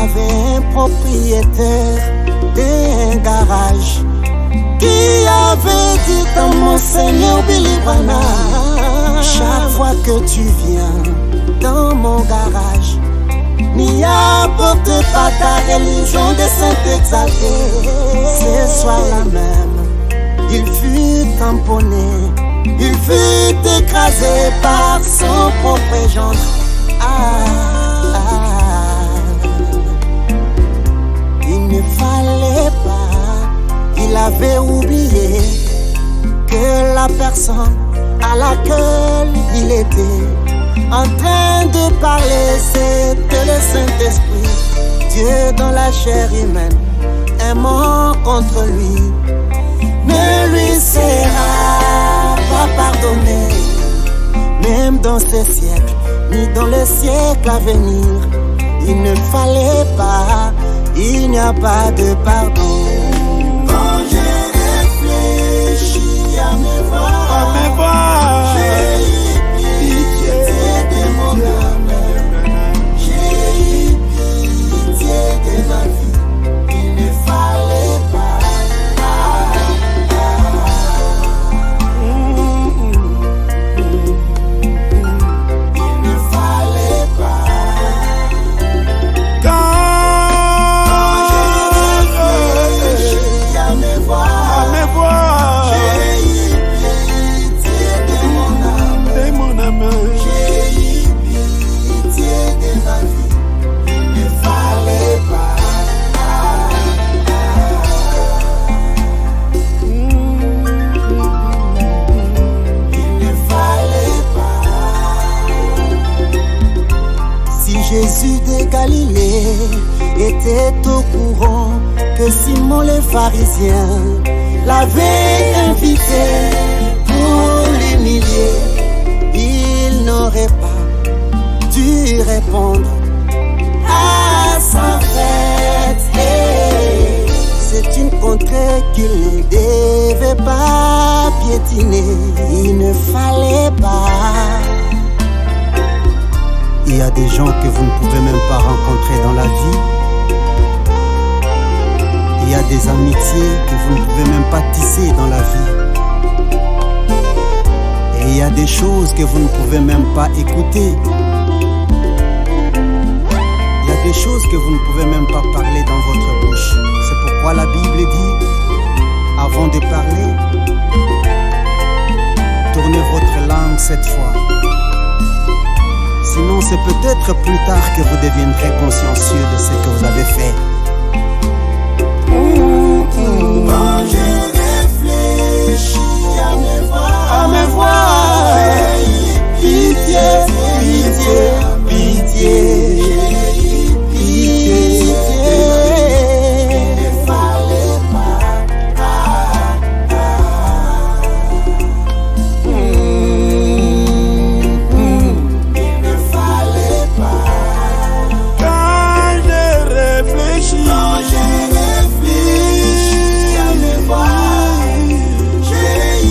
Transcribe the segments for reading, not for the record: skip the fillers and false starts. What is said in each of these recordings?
avait un propriétaire d'un garage qui avait dit à mon Seigneur Billy Branham, chaque fois que tu viens dans mon garage, n'y apporte pas ta religion des saints exaltés. Ce soir-là même, il fut tamponné, il fut écrasé par son propre gendre. Il ne fallait pas, il avait oublié que la personne à laquelle il était en train de parler, c'était le Saint-Esprit. Dieu dans la chair humaine, aimant contre lui, ne lui sera pas pardonné, même dans ce siècle, ni dans le siècle à venir. Il ne fallait pas, il n'y a pas de pardon. Quand j'ai réfléchi à mes voix, j'ai eu pitié de mon âme, j'ai eu pitié de ma vie. Il ne fallait pas, il ne fallait pas. Quand j'ai réfléchi à mes voix, j'ai eu pitié de mon âme, j'ai eu pitié de ma vie. Il ne fallait pas, il ne fallait pas. Si Jésus de Galilée était au courant que Simon le pharisien l'avait invité pour l'humilier, il n'aurait pas dû répondre à sa fête. Hey, c'est une contrée qu'il ne devait pas piétiner. Il ne fallait pas. Il y a des gens que vous ne pouvez même pas rencontrer dans la vie. Il y a des amitiés que vous ne pouvez même pas tisser dans la vie. Et il y a des choses que vous ne pouvez même pas écouter. Il y a des choses que vous ne pouvez même pas parler dans votre bouche. C'est pourquoi la Bible dit, avant de parler, tournez votre langue 7 fois. Sinon, c'est peut-être plus tard que vous deviendrez consciencieux de ce que vous avez fait. Quand j'ai réfléchi à mes voix, j'ai eu pitié, pitié, pitié, j'ai eu pitié. Il ne fallait pas, il ne fallait pas. Quand j'ai réfléchi à mes voix, j'ai eu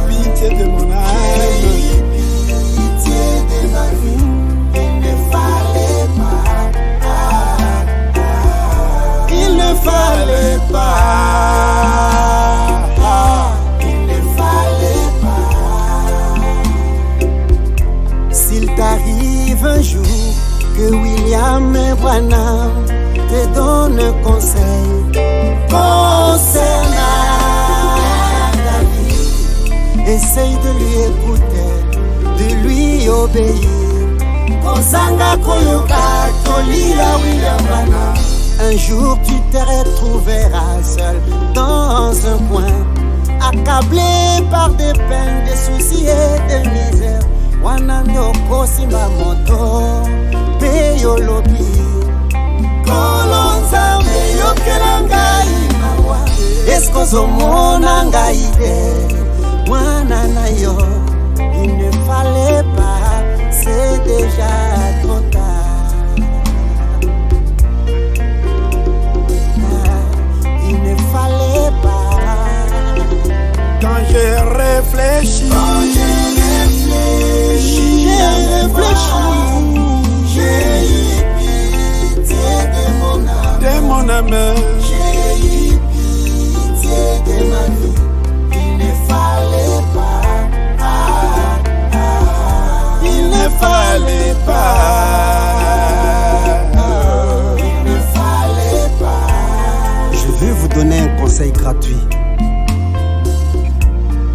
pitié de mon âme, j'ai eu pitié de ma vie. Il ne fallait pas, il ne fallait pas, il ne fallait pas. S'il t'arrive un jour que William Branham te donne conseil concernant ta vie, essaye de lui écouter, de lui obéir. Kozanga koyoka tolila William Branham. Un jour tu te retrouveras seul dans un coin, accablé par des peines, des soucis et des misères. Wanandoko simba moto peyo lobi kolonza meyo kelanga imawa eskozomona ngai te mwana na yo. Il ne fallait pas, c'est déjà trop tard. Il ne fallait pas. Quand j'ai réfléchi, j'ai réfléchi, j'ai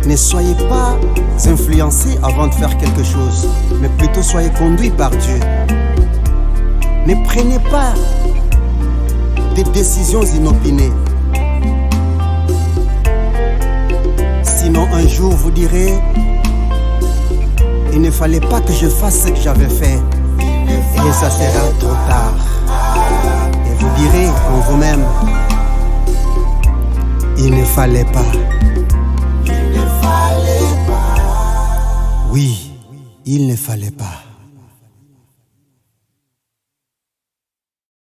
Ne soyez pas influencés avant de faire quelque chose, mais plutôt soyez conduits par Dieu. Ne prenez pas des décisions inopinées. Sinon un jour vous direz, il ne fallait pas que je fasse ce que j'avais fait. Et ça sera trop tard. Et vous direz en vous-même, il ne fallait pas. Oui, il ne fallait pas.